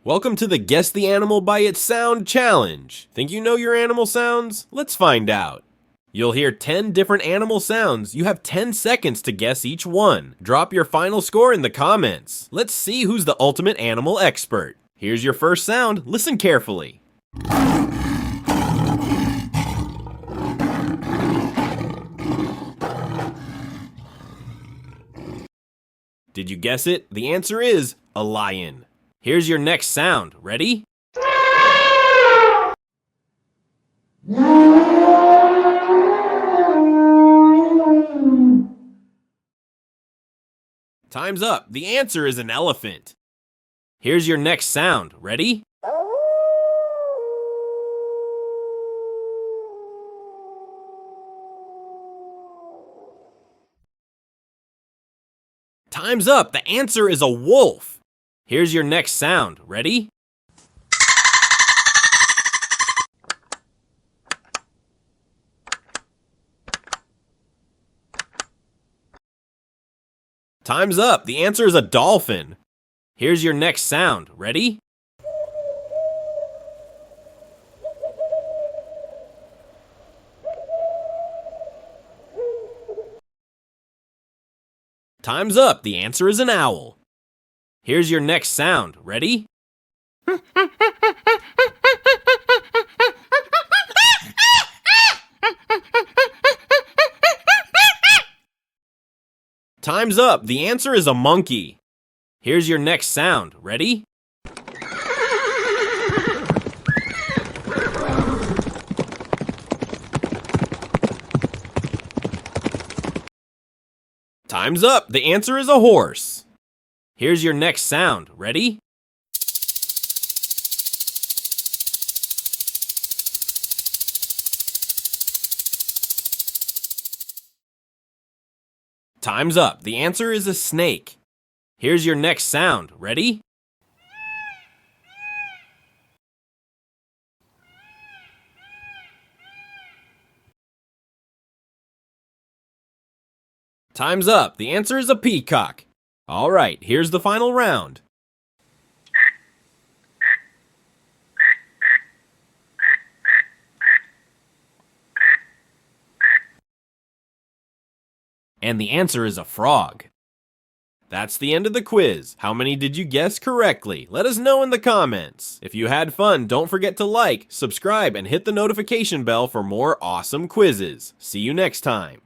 Welcome to the Guess the Animal by its Sound challenge. Think you know your animal sounds? Let's find out. You'll hear 10 different animal sounds. You have 10 seconds to guess each one. Drop your final score in the comments. Let's see who's the ultimate animal expert. Here's your first sound. Listen carefully. Did you guess it? The answer is a lion. Here's your next sound. Ready? Time's up. The answer is an elephant. Here's your next sound. Ready? Time's up. The answer is a wolf. Here's your next sound. Ready? Time's up. The answer is a dolphin. Here's your next sound. Ready? Time's up. The answer is an owl. Here's your next sound. Ready? Time's up. The answer is a monkey. Here's your next sound. Ready? Time's up. The answer is a horse. Here's your next sound. Ready? Time's up. The answer is a snake. Here's your next sound. Ready? Time's up. The answer is a peacock. All right, here's the final round. And the answer is a frog. That's the end of the quiz. How many did you guess correctly? Let us know in the comments. If you had fun, don't forget to like, subscribe, and hit the notification bell for more awesome quizzes. See you next time.